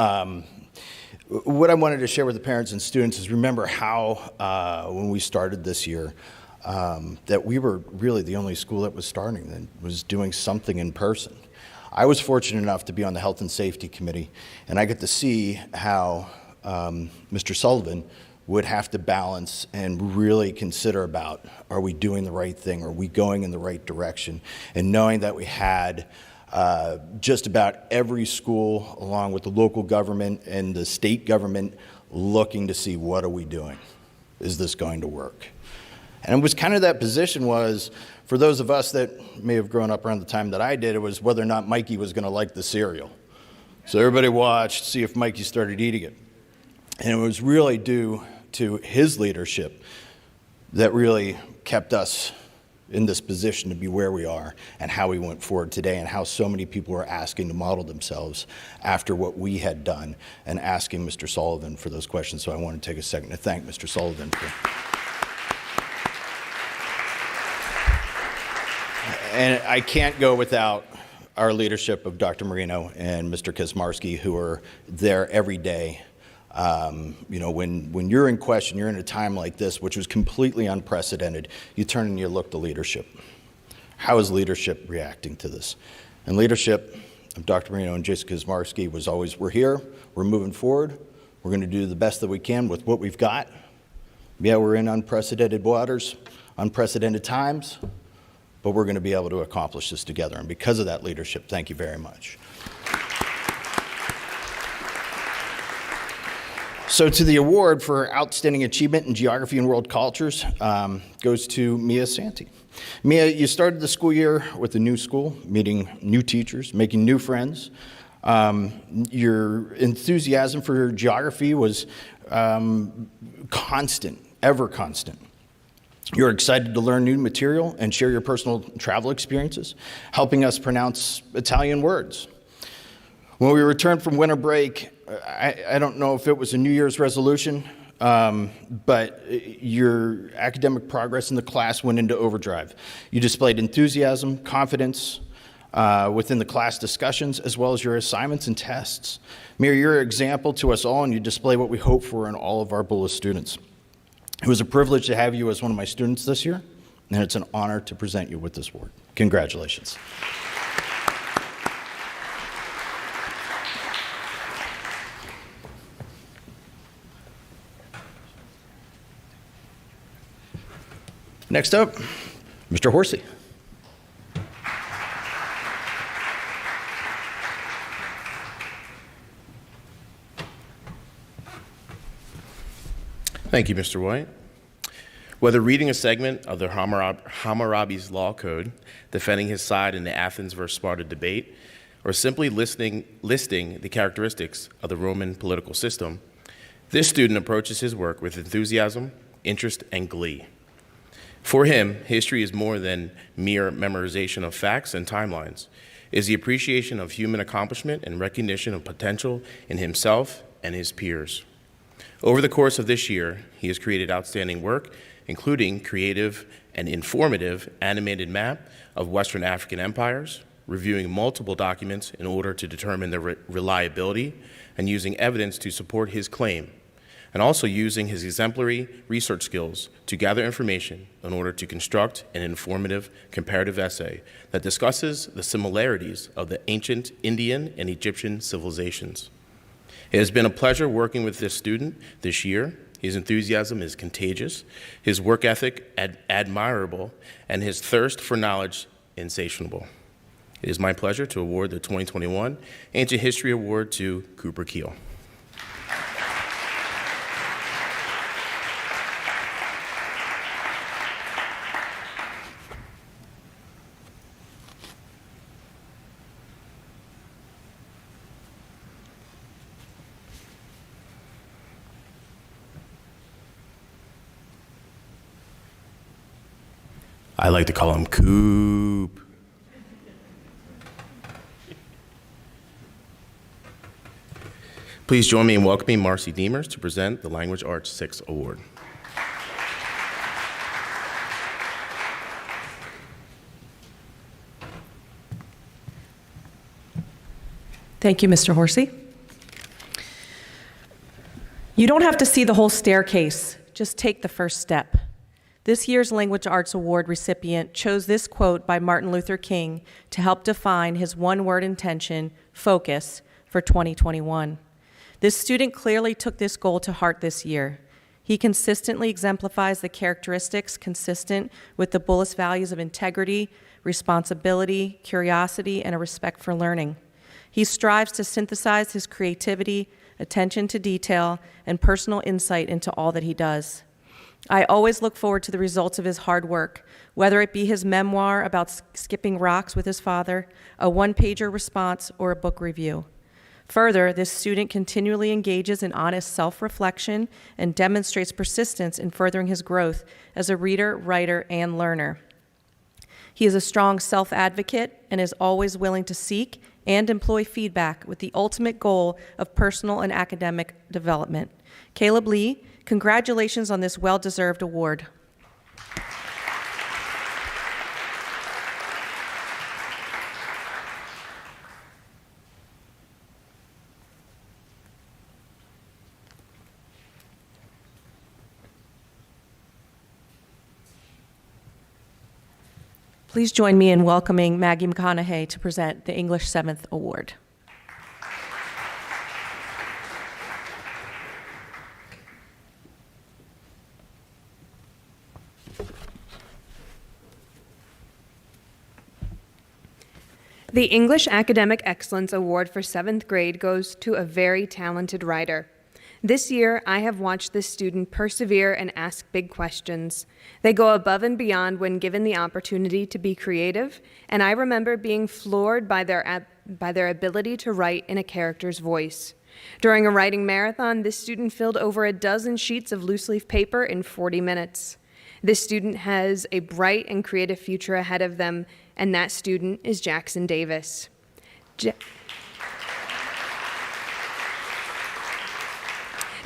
Speaker 17: what I wanted to share with the parents and students is remember how when we started this year, that we were really the only school that was starting that was doing something in person. I was fortunate enough to be on the Health and Safety Committee, and I get to see how Mr. Sullivan would have to balance and really consider about, are we doing the right thing? Are we going in the right direction? And knowing that we had just about every school, along with the local government and the state government, looking to see, what are we doing? Is this going to work? And it was kind of that position was, for those of us that may have grown up around the time that I did, it was whether or not Mikey was going to like the cereal. So everybody watched, see if Mikey started eating it. And it was really due to his leadership that really kept us in this position to be where we are and how we went forward today, and how so many people were asking to model themselves after what we had done and asking Mr. Sullivan for those questions. So I want to take a second to thank Mr. Sullivan for. And I can't go without our leadership of Dr. Marino and Mr. Kaczmarski, who are there every day. When you're in question, you're in a time like this, which was completely unprecedented, you turn and you look to leadership. How is leadership reacting to this? And leadership of Dr. Marino and Jason Kaczmarski was always, we're here, we're moving forward, we're going to do the best that we can with what we've got. Yeah, we're in unprecedented waters, unprecedented times, but we're going to be able to accomplish this together. And because of that leadership, thank you very much. So to the award for Outstanding Achievement in Geography and World Cultures goes to Mia Santi. Mia, you started the school year with a new school, meeting new teachers, making new friends, Your enthusiasm for geography was constant, ever constant. You're excited to learn new material and share your personal travel experiences, helping us pronounce Italian words. When we returned from winter break, I don't know if it was a New Year's resolution, but your academic progress in the class went into overdrive. You displayed enthusiasm, confidence within the class discussions, as well as your assignments and tests. Mary, you're an example to us all, and you display what we hope for in all of our Bullis students. It was a privilege to have you as one of my students this year, and it's an honor to present you with this award. Congratulations. Next up, Mr. Horsey.
Speaker 18: Thank you, Mr. White. Whether reading a segment of the Hammurabi's Law Code, defending his side in the Athens versus Sparta debate, or simply listing the characteristics of the Roman political system, this student approaches his work with enthusiasm, interest, and glee. For him, history is more than mere memorization of facts and timelines. It is the appreciation of human accomplishment and recognition of potential in himself and his peers. Over the course of this year, he has created outstanding work, including creative and informative animated map of Western African empires, reviewing multiple documents in order to determine their reliability and using evidence to support his claim, and also using his exemplary research skills to gather information in order to construct an informative comparative essay that discusses the similarities of the ancient Indian and Egyptian civilizations. It has been a pleasure working with this student this year. His enthusiasm is contagious, his work ethic admirable, and his thirst for knowledge insatiable. It is my pleasure to award the 2021 Ancient History Award to Cooper Keel. I like to call him Coop. Please join me in welcoming Marcy Demers to present the Language Arts 6 Award.
Speaker 3: Thank you, Mr. Horsey. You don't have to see the whole staircase, just take the first step. This year's Language Arts Award recipient chose this quote by Martin Luther King to help define his one-word intention, focus, for 2021. This student clearly took this goal to heart this year. He consistently exemplifies the characteristics consistent with the Bullis values of integrity, responsibility, curiosity, and a respect for learning. He strives to synthesize his creativity, attention to detail, and personal insight into all that he does. I always look forward to the results of his hard work, whether it be his memoir about skipping rocks with his father, a one-pager response, or a book review. Further, this student continually engages in honest self-reflection and demonstrates persistence in furthering his growth as a reader, writer, and learner. He is a strong self-advocate and is always willing to seek and employ feedback with the ultimate goal of personal and academic development. Caleb Lee, congratulations on this well-deserved award. Please join me in welcoming Maggie McConaughey to present the English 7th Award.
Speaker 19: The English Academic Excellence Award for 7th grade goes to a very talented writer. This year, I have watched this student persevere and ask big questions. They go above and beyond when given the opportunity to be creative, and I remember being floored by their by their ability to write in a character's voice. During a writing marathon, this student filled over a dozen sheets of loose leaf paper in 40 minutes. This student has a bright and creative future ahead of them, and that student is Jackson Davis.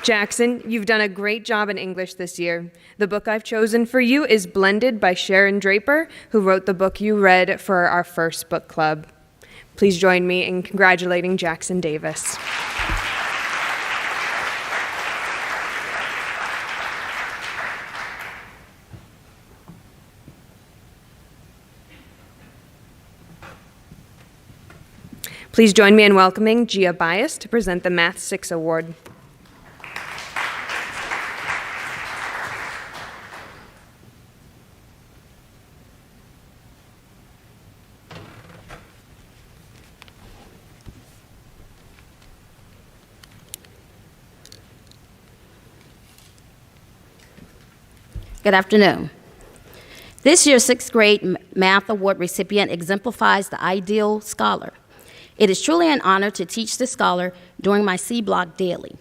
Speaker 19: Jackson, you've done a great job in English this year. The book I've chosen for you is Blended by Sharon Draper, who wrote the book you read for our first book club. Please join me in congratulating Jackson Davis. Please join me in welcoming Gia Bias to present the Math 6 Award.
Speaker 20: Good afternoon. This year's 6th grade Math Award recipient exemplifies the ideal scholar. It is truly an honor to teach this scholar during my C block daily.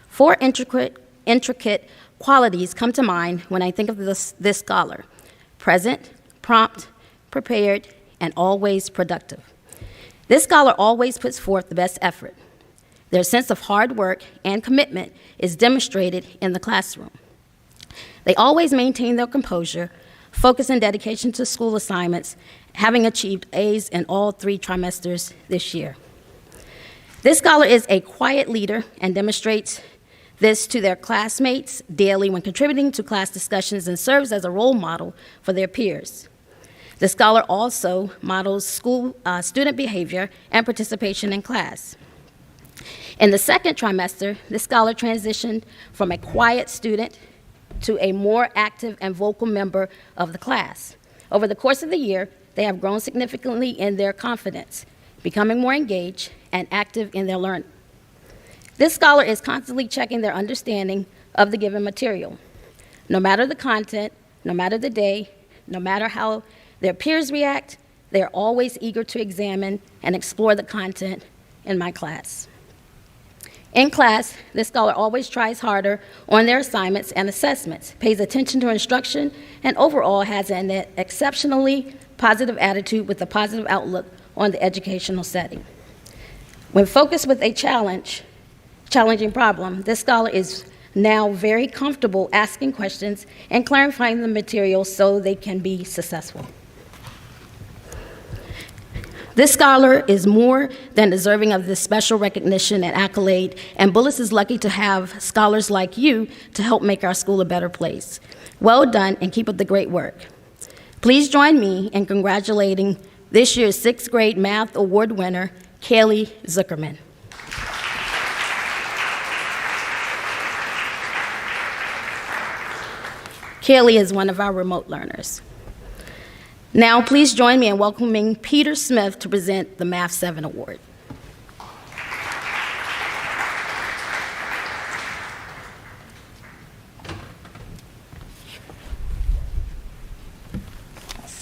Speaker 20: 4 intricate qualities come to mind when I think of this scholar: present, prompt, prepared, and always productive. This scholar always puts forth the best effort. Their sense of hard work and commitment is demonstrated in the classroom. They always maintain their composure, focus and dedication to school assignments, having achieved A's in all 3 trimesters this year. This scholar is a quiet leader and demonstrates this to their classmates daily when contributing to class discussions and serves as a role model for their peers. The scholar also models student behavior and participation in class. In the 2nd trimester, this scholar transitioned from a quiet student to a more active and vocal member of the class. Over the course of the year, they have grown significantly in their confidence, becoming more engaged and active in their learning. This scholar is constantly checking their understanding of the given material. No matter the content, no matter the day, no matter how their peers react, they are always eager to examine and explore the content in my class. In class, this scholar always tries harder on their assignments and assessments, pays attention to instruction, and overall has an exceptionally positive attitude with a positive outlook on the educational setting. When focused with a challenging problem, this scholar is now very comfortable asking questions and clarifying the material so they can be successful. This scholar is more than deserving of this special recognition and accolade, and Bullis is lucky to have scholars like you to help make our school a better place. Well done, and keep up the great work. Please join me in congratulating this year's 6th grade Math Award winner, Kaylee Zuckerman. Kaylee is one of our remote learners. Now, please join me in welcoming Peter Smith to present the Math 7 Award.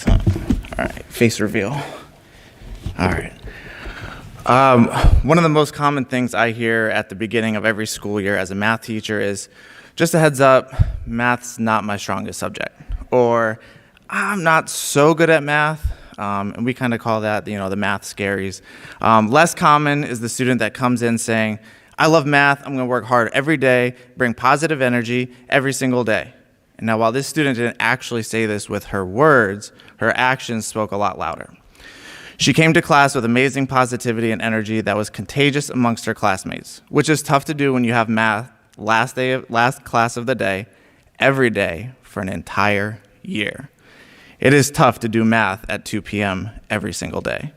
Speaker 21: All right, face reveal. All right. One of the most common things I hear at the beginning of every school year as a math teacher is, just a heads up, math's not my strongest subject. Or, I'm not so good at math, and we kind of call that, the math scaries. Less common is the student that comes in saying, I love math, I'm gonna work hard every day, bring positive energy every single day. And now while this student didn't actually say this with her words, her actions spoke a lot louder. She came to class with amazing positivity and energy that was contagious amongst her classmates, which is tough to do when you have math last class of the day, every day for an entire year. It is tough to do math at 2 p.m. every single day.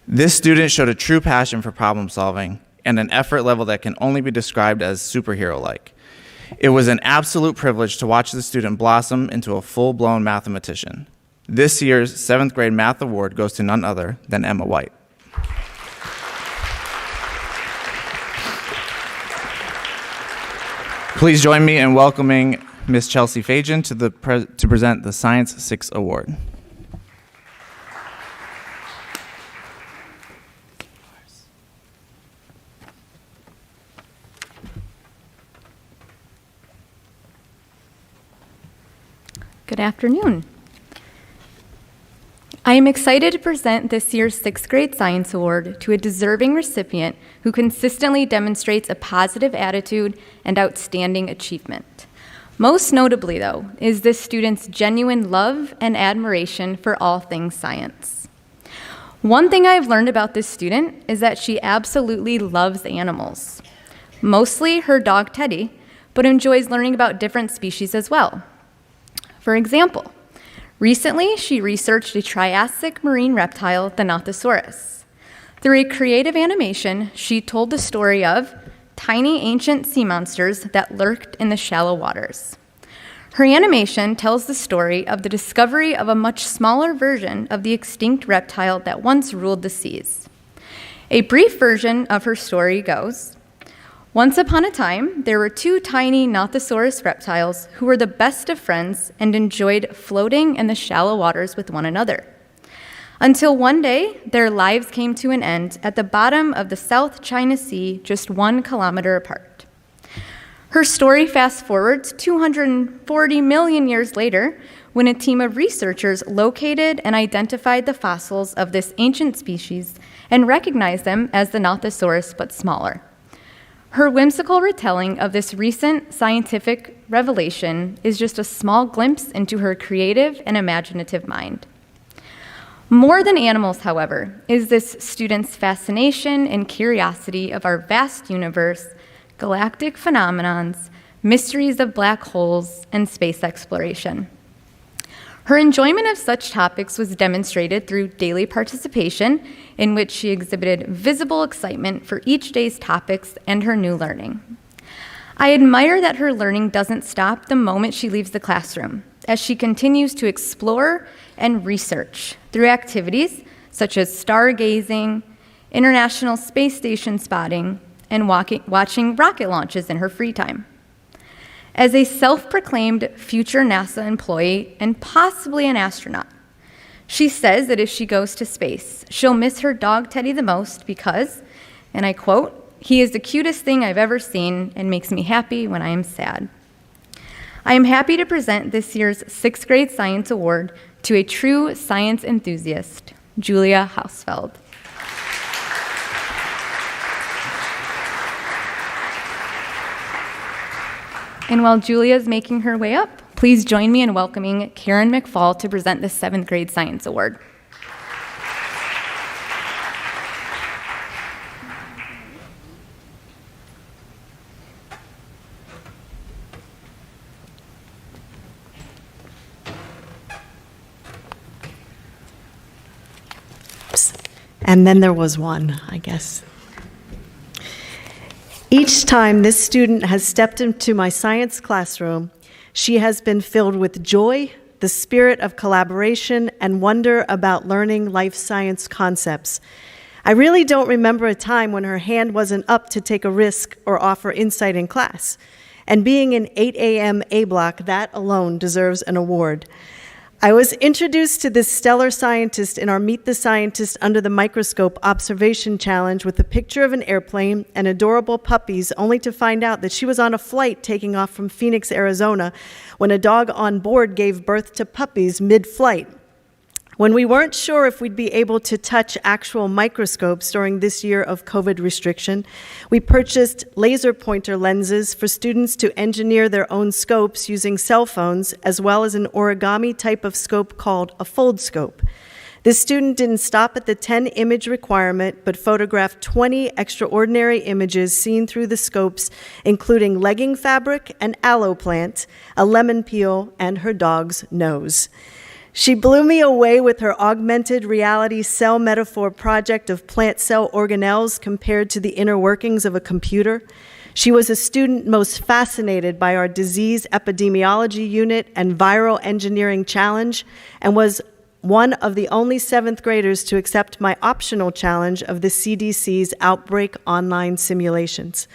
Speaker 21: This student showed a true passion for problem solving and an effort level that can only be described as superhero-like. It was an absolute privilege to watch the student blossom into a full-blown mathematician. This year's 7th grade Math Award goes to none other than Emma White. Please join me in welcoming Ms. Chelsea Fajan to present the Science 6 Award.
Speaker 4: Good afternoon. I am excited to present this year's 6th grade Science Award to a deserving recipient who consistently demonstrates a positive attitude and outstanding achievement. Most notably, though, is this student's genuine love and admiration for all things science. One thing I've learned about this student is that she absolutely loves animals. Mostly her dog Teddy, but enjoys learning about different species as well. For example, recently she researched a Triassic marine reptile, the Nothosaurus. Through a creative animation, she told the story of tiny ancient sea monsters that lurked in the shallow waters. Her animation tells the story of the discovery of a much smaller version of the extinct reptile that once ruled the seas. A brief version of her story goes, once upon a time, there were 2 tiny Nothosaurus reptiles who were the best of friends and enjoyed floating in the shallow waters with one another. Until one day, their lives came to an end at the bottom of the South China Sea, just 1 kilometer apart. Her story fast forwards 240 million years later, when a team of researchers located and identified the fossils of this ancient species and recognized them as the Nothosaurus, but smaller. Her whimsical retelling of this recent scientific revelation is just a small glimpse into her creative and imaginative mind. More than animals, however, is this student's fascination and curiosity of our vast universe, galactic phenomenons, mysteries of black holes, and space exploration. Her enjoyment of such topics was demonstrated through daily participation, in which she exhibited visible excitement for each day's topics and her new learning. I admire that her learning doesn't stop the moment she leaves the classroom, as she continues to explore and research through activities such as stargazing, International Space Station spotting, and watching rocket launches in her free time. As a self-proclaimed future NASA employee and possibly an astronaut, she says that if she goes to space, she'll miss her dog Teddy the most because, and I quote, "He is the cutest thing I've ever seen and makes me happy when I am sad." I am happy to present this year's 6th grade Science Award to a true science enthusiast, Julia Hausfeld. And while Julia is making her way up, please join me in welcoming Karen McFall to present the 7th grade Science Award.
Speaker 22: And then there was one, I guess. Each time this student has stepped into my science classroom, she has been filled with joy, the spirit of collaboration, and wonder about learning life science concepts. I really don't remember a time when her hand wasn't up to take a risk or offer insight in class. And being an 8 a.m. A block, that alone deserves an award. I was introduced to this stellar scientist in our Meet the Scientist Under the Microscope observation challenge with a picture of an airplane and adorable puppies, only to find out that she was on a flight taking off from Phoenix, Arizona, when a dog on board gave birth to puppies mid-flight. When we weren't sure if we'd be able to touch actual microscopes during this year of COVID restriction, we purchased laser pointer lenses for students to engineer their own scopes using cell phones, as well as an origami type of scope called a fold scope. This student didn't stop at the 10 image requirement, but photographed 20 extraordinary images seen through the scopes, including legging fabric, an aloe plant, a lemon peel, and her dog's nose. She blew me away with her augmented reality cell metaphor project of plant cell organelles compared to the inner workings of a computer. She was a student most fascinated by our disease epidemiology unit and viral engineering challenge, and was one of the only 7th graders to accept my optional challenge of the CDC's outbreak online simulations.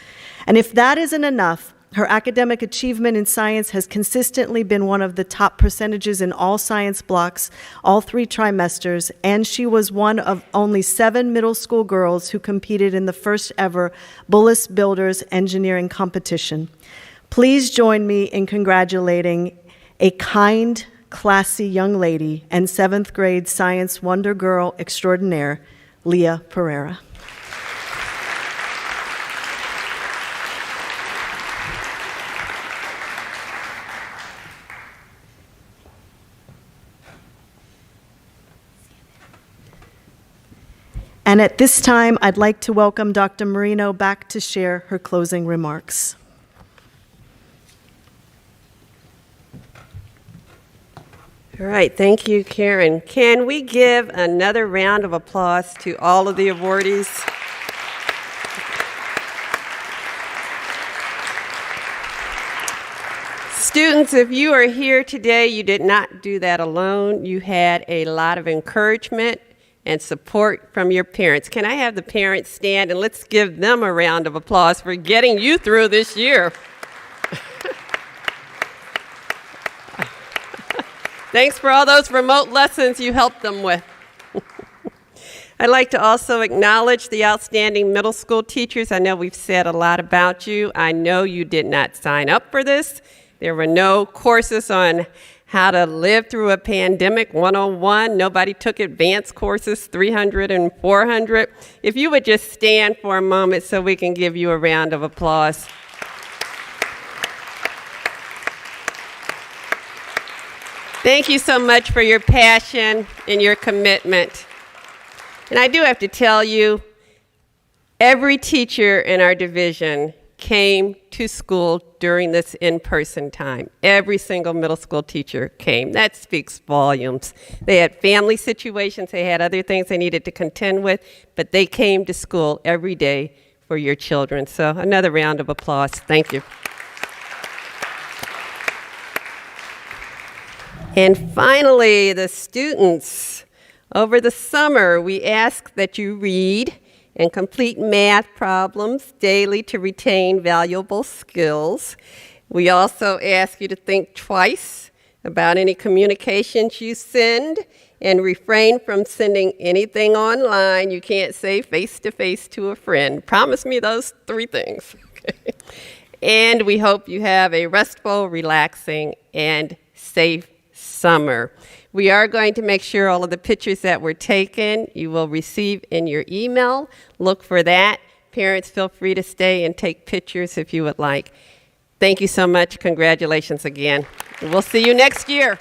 Speaker 22: And if that isn't enough, her academic achievement in science has consistently been one of the top percentages in all science blocks, all 3 trimesters, and she was one of only 7 middle school girls who competed in the first ever Bullis Builders Engineering Competition. Please join me in congratulating a kind, classy young lady and 7th grade science wonder girl extraordinaire, Leah Pereira. And at this time, I'd like to welcome Dr. Marino back to share her closing remarks.
Speaker 1: All right, thank you, Karen. Can we give another round of applause to all of the awardees? Students, if you are here today, you did not do that alone. You had a lot of encouragement and support from your parents. Can I have the parents stand and let's give them a round of applause for getting you through this year. Thanks for all those remote lessons you helped them with. I'd like to also acknowledge the outstanding middle school teachers. I know we've said a lot about you. I know you did not sign up for this. There were no courses on how to live through a pandemic 101. Nobody took advanced courses 300 and 400. If you would just stand for a moment so we can give you a round of applause. Thank you so much for your passion and your commitment. And I do have to tell you, every teacher in our division came to school during this in-person time. Every single middle school teacher came. That speaks volumes. They had family situations, they had other things they needed to contend with, but they came to school every day for your children. So another round of applause. Thank you. And finally, the students. Over the summer, we ask that you read and complete math problems daily to retain valuable skills. We also ask you to think twice about any communications you send and refrain from sending anything online you can't say face-to-face to a friend. Promise me those 3 things. Okay. And we hope you have a restful, relaxing, and safe summer. We are going to make sure all of the pictures that were taken you will receive in your email. Look for that. Parents, feel free to stay and take pictures if you would like. Thank you so much. Congratulations again. We'll see you next year.